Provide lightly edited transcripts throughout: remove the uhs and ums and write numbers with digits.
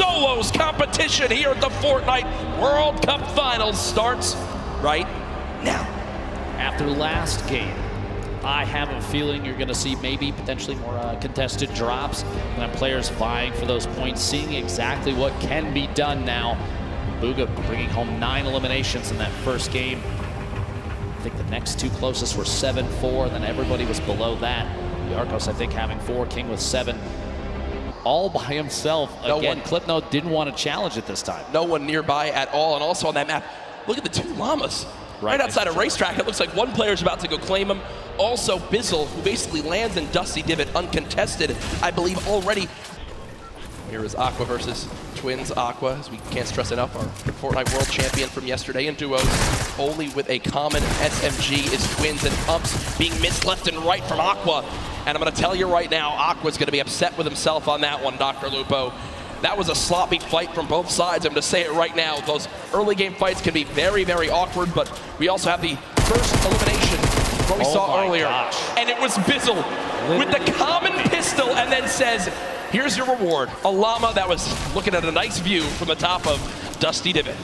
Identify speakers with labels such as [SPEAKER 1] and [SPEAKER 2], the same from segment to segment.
[SPEAKER 1] solos competition here at the Fortnite World Cup Finals starts right now.
[SPEAKER 2] After last game, I have a feeling you're going to see maybe potentially more contested drops and players vying for those points, seeing exactly what can be done now. Bugha bringing home 9 eliminations in that first game. I think the next two closest were 7-4, then everybody was below that. Yarkos, I think, having 4, King with 7. All by himself. Again, Clipnote didn't want to challenge it this time.
[SPEAKER 1] No one nearby at all, and also on that map, look at the 2 llamas. Right outside a racetrack. It looks like one player's about to go claim him. Also, Bizzle, who basically lands in Dusty Divot uncontested, I believe already. Here is Aqua versus Twins. Aqua, as we can't stress enough, our Fortnite World Champion from yesterday in duos. Only with a common SMG is Twins, and pumps being missed left and right from Aqua. And I'm going to tell you right now, Aqua's going to be upset with himself on that one, Dr. Lupo. That was a sloppy fight from both sides. I'm going to say it right now. Those early game fights can be very, very awkward, but we also have the first elimination, what we saw earlier. And it was Bizzle with the common pistol and then says, here's your reward. A llama that was looking at a nice view from the top of Dusty Divot.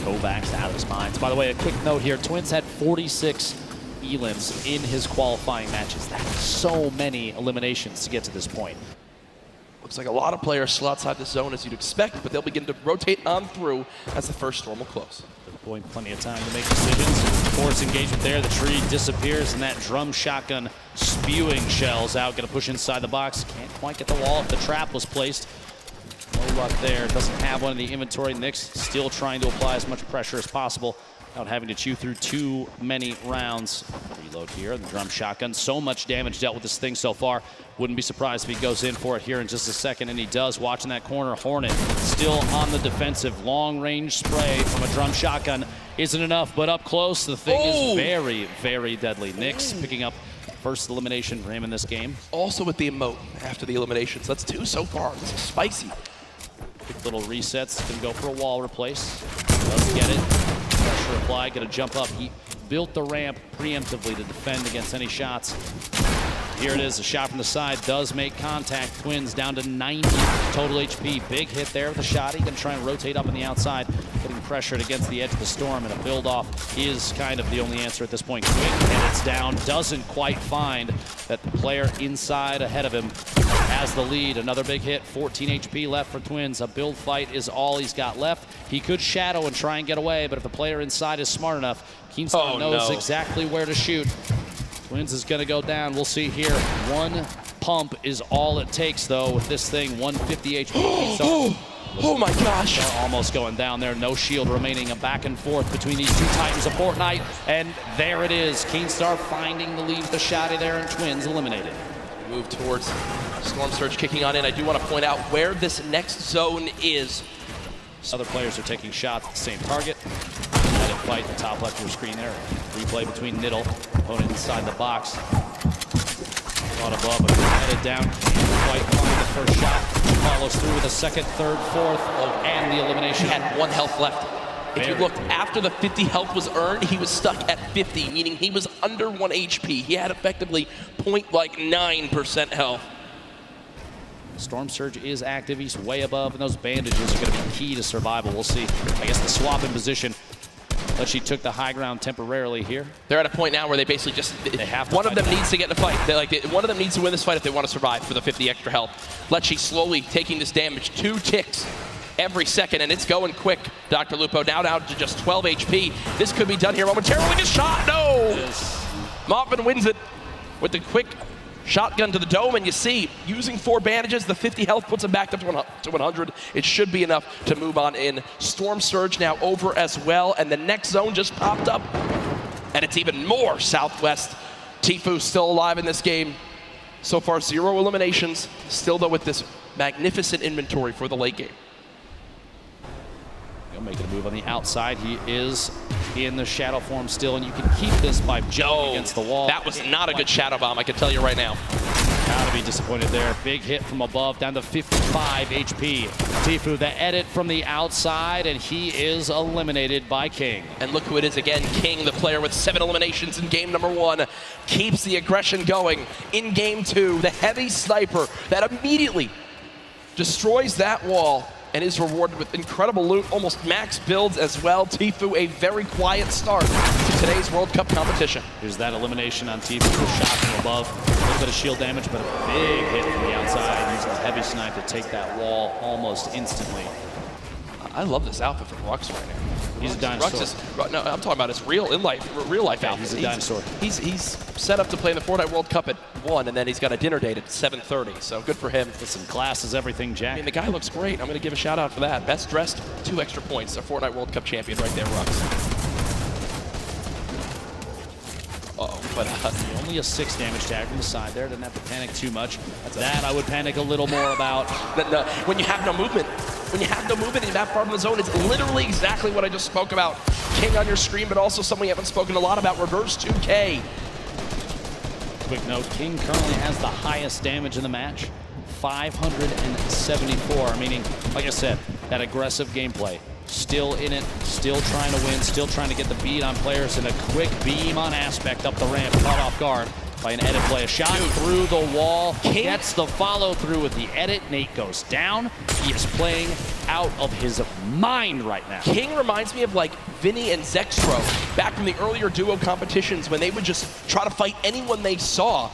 [SPEAKER 2] Kovacs out of his mind. By the way, a quick note here. Twins had 46 elims in his qualifying matches. That's so many eliminations to get to this point.
[SPEAKER 1] Looks like a lot of players still outside the zone as you'd expect, but they'll begin to rotate on through as the first storm will close.
[SPEAKER 2] Boy, plenty of time to make decisions. Force engagement there. The tree disappears, and that drum shotgun spewing shells out. Going to push inside the box. Can't quite get the wall if the trap was placed. No luck there. Doesn't have one in the inventory. Nick's still trying to apply as much pressure as possible without having to chew through too many rounds. Reload here. The drum shotgun. So much damage dealt with this thing so far. Wouldn't be surprised if he goes in for it here in just a second, and he does. Watching that corner, Hornet still on the defensive. Long-range spray from a drum shotgun isn't enough, but up close, the thing is very, very deadly. Nick's picking up first elimination for him in this game.
[SPEAKER 1] Also with the emote after the eliminations. That's 2 so far. This is spicy.
[SPEAKER 2] Quick little resets. Gonna go for a wall replace. Does get it. Pressure applied. Gonna jump up. He built the ramp preemptively to defend against any shots. Here it is, a shot from the side, does make contact. Twins down to 90 total HP. Big hit there with the shot. He can try and rotate up on the outside, getting pressured against the edge of the storm, and a build-off is kind of the only answer at this point. Quick, and it's down. Doesn't quite find that the player inside ahead of him has the lead. Another big hit, 14 HP left for Twins. A build fight is all he's got left. He could shadow and try and get away, but if the player inside is smart enough, Keemstar knows exactly where to shoot. Twins is going to go down. We'll see here. One pump is all it takes, though, with this thing. 150 HP.
[SPEAKER 1] Oh my gosh.
[SPEAKER 2] Almost going down there. No shield remaining. A back and forth between these two titans of Fortnite. And there it is. Keemstar finding the lead with the shotty there, and Twins eliminated.
[SPEAKER 1] Move towards Storm Surge kicking on in. I do want to point out where this next zone is.
[SPEAKER 2] Other players are taking shots at the same target. Let it fight the top left of your screen there. Replay between Niddle. Opponent inside the box. Caught above, but headed down. Can't quite find the first shot. Follows through with a second, third, fourth, and the elimination.
[SPEAKER 1] He had 1 health left. If you looked after the 50 health was earned, he was stuck at 50, meaning he was under 1 HP. He had effectively 0.9% health.
[SPEAKER 2] Storm Surge is active. He's way above, and those bandages are going to be key to survival. We'll see. I guess the swap in position. But she took the high ground temporarily here.
[SPEAKER 1] They're at a point now where they basically just, one of them needs to get in the fight. One of them needs to win this fight if they want to survive for the 50 extra health. Let's slowly taking this damage. 2 ticks every second, and it's going quick. Dr. Lupo now down to just 12 HP. This could be done here momentarily. Just shot, no! Moffin wins it with the quick shotgun to the dome, and you see, using 4 bandages, the 50 health puts him back up to 100. It should be enough to move on in. Storm Surge now over as well, and the next zone just popped up, and it's even more southwest. Tfue still alive in this game. So far, 0 eliminations, still though with this magnificent inventory for the late game.
[SPEAKER 2] Making a move on the outside. He is in the shadow form still, and you can keep this by jumping against the wall.
[SPEAKER 1] That was not a good shadow bomb, I can tell you right now.
[SPEAKER 2] Gotta be disappointed there. Big hit from above, down to 55 HP. Tfue, the edit from the outside, and he is eliminated by King.
[SPEAKER 1] And look who it is again, King, the player with 7 eliminations in game number 1, keeps the aggression going in game 2. The heavy sniper that immediately destroys that wall and is rewarded with incredible loot, almost max builds as well. Tfue, a very quiet start to today's World Cup competition.
[SPEAKER 2] Here's that elimination on Tfue, a shot from above. A little bit of shield damage, but a big hit from the outside. Using a heavy snipe to take that wall almost instantly.
[SPEAKER 1] I love this outfit from Rux right now.
[SPEAKER 2] He's a dinosaur.
[SPEAKER 1] No, I'm talking about his real life
[SPEAKER 2] Yeah,
[SPEAKER 1] outfit.
[SPEAKER 2] he's a dinosaur.
[SPEAKER 1] He's set up to play in the Fortnite World Cup at 1, and then he's got a dinner date at 7:30. So good for him.
[SPEAKER 2] Listen, class is everything, Jack.
[SPEAKER 1] I mean, the guy looks great. I'm going to give a shout out for that. Best dressed, 2 extra points. A Fortnite World Cup champion right there, Rux. But
[SPEAKER 2] only a 6 damage tag from the side there. Didn't have to panic too much. That I would panic a little more about.
[SPEAKER 1] When you have no movement. When you have no movement in that far from the zone, it's literally exactly what I just spoke about. King on your screen, but also something we haven't spoken a lot about, reverse 2K.
[SPEAKER 2] Quick note, King currently has the highest damage in the match, 574, meaning, like I said, that aggressive gameplay. Still in it, still trying to win, still trying to get the beat on players, and a quick beam on Aspect up the ramp, caught off guard by an edit play. A shot through the wall,
[SPEAKER 1] King
[SPEAKER 2] gets the follow through with the edit. Nate goes down. He is playing out of his mind right now.
[SPEAKER 1] King reminds me of like Vinny and Zextro back from the earlier duo competitions when they would just try to fight anyone they saw.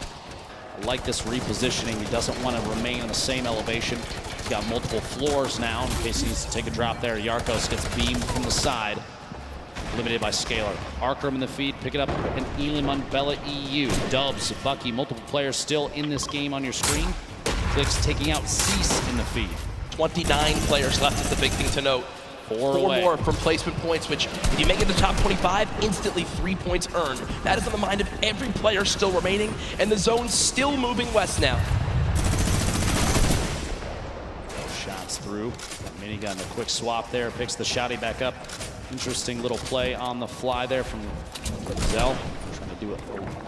[SPEAKER 2] I like this repositioning. He doesn't want to remain on the same elevation. He's got multiple floors now in case he needs to take a drop there. Yarkos gets beamed from the side. Limited by Scalar. Arkram in the feed, pick it up, and Eliman Bella EU. Dubs, Bucky, multiple players still in this game on your screen. Clicks taking out Cease in the feed.
[SPEAKER 1] 29 players left is the big thing to note. 4 more from placement points, which if you make it the top 25, instantly 3 points earned. That is on the mind of every player still remaining, and the zone's still moving west now.
[SPEAKER 2] Shots through. Minigun, a quick swap there, picks the shotty back up. Interesting little play on the fly there from Zell. Trying to do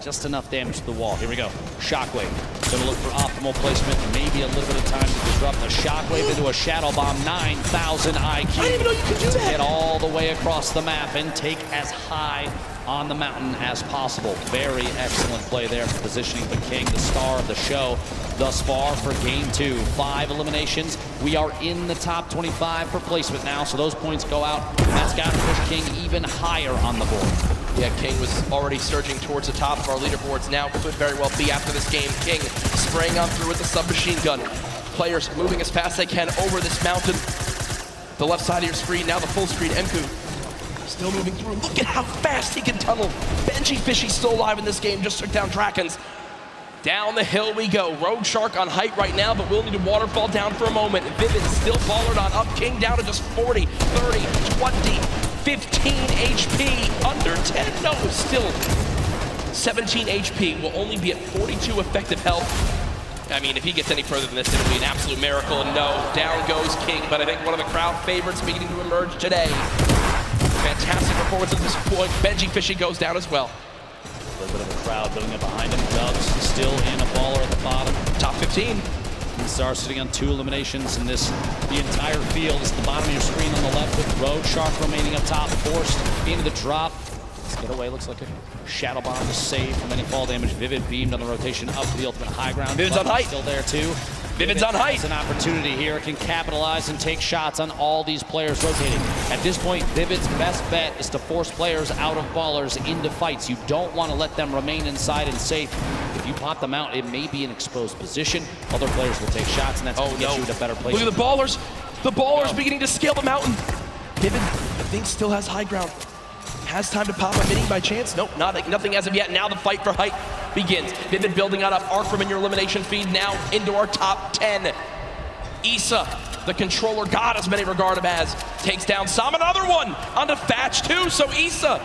[SPEAKER 2] just enough damage to the wall. Here we go. Shockwave. Gonna look for optimal placement. Maybe a little bit of time to disrupt the Shockwave into a Shadow Bomb. 9,000 IQ.
[SPEAKER 1] I didn't even know you could do that.
[SPEAKER 2] Get all the way across the map and take as high on the mountain as possible. Very excellent play there for positioning the King, the star of the show thus far for game 2. 5 eliminations. We are in the top 25 for placement now, so those points go out. That's got to push King even higher on the board.
[SPEAKER 1] Yeah, King was already surging towards the top of our leaderboards. Now could very well be after this game. King spraying on through with the submachine gun. Players moving as fast as they can over this mountain. The left side of your screen, now the full screen. Enku still moving through. Look at how fast he can tunnel. Benji Fishy's still alive in this game, just took down Drakens. Down the hill we go. Rogue Shark on height right now, but we'll need to waterfall down for a moment. Vivid still followed on up. King down to just 40, 30, 20, 15 HP. Under 10, no, still 17 HP. Will only be at 42 effective health. I mean, if he gets any further than this, it'll be an absolute miracle. And no, down goes King, but I think one of the crowd favorites beginning to emerge today. Fantastic performance at this point. Benji Fishy goes down as well.
[SPEAKER 2] A little bit of a crowd building up behind him. Dubs still in, a baller at the bottom.
[SPEAKER 1] Top 15.
[SPEAKER 2] Star sitting on 2 eliminations in this. The entire field is at the bottom of your screen on the left with Rogue Shark remaining up top, forced into the drop. Let's get away. Looks like a Shadow Bomb to save from any fall damage. Vivid beamed on the rotation up to the ultimate high ground.
[SPEAKER 1] Vivid's on height.
[SPEAKER 2] Still there too.
[SPEAKER 1] Vivid's on height.
[SPEAKER 2] Has an opportunity here. Can capitalize and take shots on all these players rotating. At this point, Vivid's best bet is to force players out of ballers into fights. You don't want to let them remain inside and safe. If you pop them out, it may be an exposed position. Other players will take shots, and that's going to get you in a better place.
[SPEAKER 1] Look at the ballers. The ballers beginning to scale the mountain. Vivid, I think, still has high ground. Has time to pop a mini by chance? Nope, nothing as of yet. Now the fight for height begins. Vivid building out up. Arkram in your elimination feed now into our top 10. Issa, the controller god as many regard him as, takes down Sam. Another one onto Thatch too. So Issa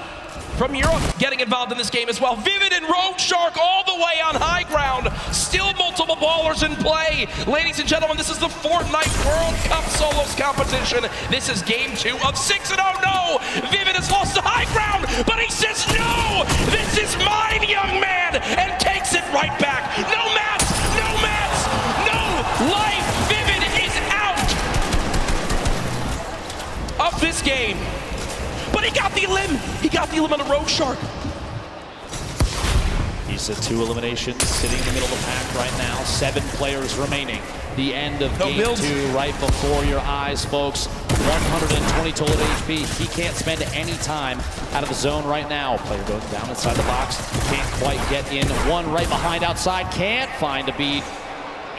[SPEAKER 1] from Europe getting involved in this game as well. Vivid and Rogue Shark all the way on high ground. Still multiple ballers in play. Ladies and gentlemen, this is the Fortnite World Cup Solos competition. This is game 2 of 6, and oh no! Vivid has lost the high ground, but he says no! This is mine, young man! And takes it right back. No mats! No mats! No life! Vivid is out of this game. But he got the elim. He got the elim on a Rogue Shark.
[SPEAKER 2] He's at 2 eliminations, sitting in the middle of the pack right now. 7 players remaining. The end of game 2 right before your eyes, folks. 120 total HP. He can't spend any time out of the zone right now. Player going down inside the box. Can't quite get in. One right behind outside. Can't find a beat.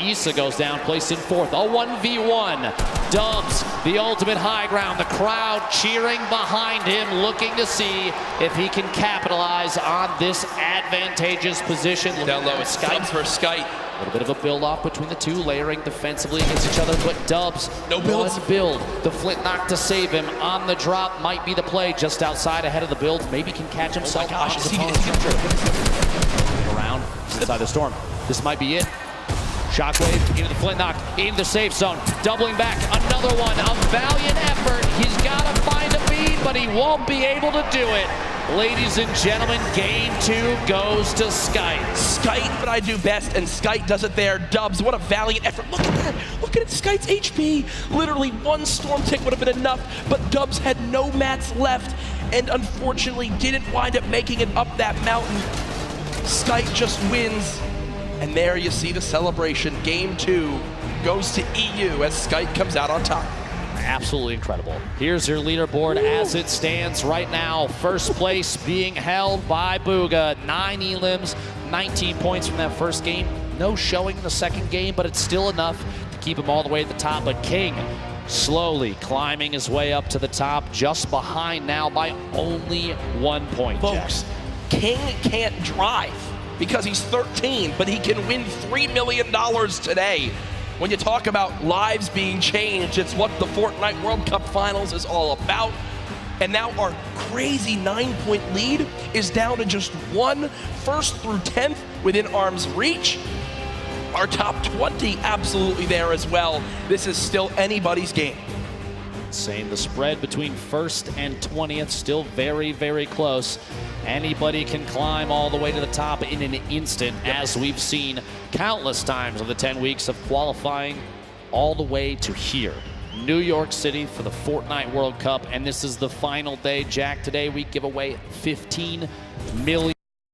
[SPEAKER 2] Issa goes down, placed in 4th. A 1v1. Dubs, the ultimate high ground. The crowd cheering behind him, looking to see if he can capitalize on this advantageous position.
[SPEAKER 1] Down low, it's Dubs versus Skite.
[SPEAKER 2] A little bit of a build-off between the two, layering defensively against each other, but Dubs,
[SPEAKER 1] no builds.
[SPEAKER 2] One build. The flint knock to save him on the drop might be the play, just outside ahead of the build. Maybe can catch him.
[SPEAKER 1] Oh my gosh, is he
[SPEAKER 2] around inside the storm. This might be it. Shockwave into the flint knock, into the safe zone, doubling back, another one, a valiant effort. He's got to find a beat, but he won't be able to do it. Ladies and gentlemen, game 2 goes to Skite.
[SPEAKER 1] Skite, but I do best, and Skite does it there. Dubs, what a valiant effort. Look at that. Look at it, Skite's HP. Literally one storm tick would have been enough, but Dubs had no mats left, and unfortunately didn't wind up making it up that mountain. Skite just wins. And there you see the celebration. Game 2 goes to EU as Skite comes out on top.
[SPEAKER 2] Absolutely incredible. Here's your leaderboard as it stands right now. First place being held by Booga. 9 elims, 19 points from that first game. No showing in the second game, but it's still enough to keep him all the way at the top. But King slowly climbing his way up to the top, just behind now by only 1 point.
[SPEAKER 1] Folks, King can't drive because he's 13, but he can win $3 million today. When you talk about lives being changed, it's what the Fortnite World Cup Finals is all about. And now our crazy 9-point lead is down to just 1, 1st through 10th within arm's reach. Our top 20 absolutely there as well. This is still anybody's game.
[SPEAKER 2] Same, the spread between 1st and 20th still very, very close. Anybody can climb all the way to the top in an instant, as we've seen countless times in the 10 weeks of qualifying all the way to here. New York City for the Fortnite World Cup, and this is the final day. Jack, today we give away $15 million.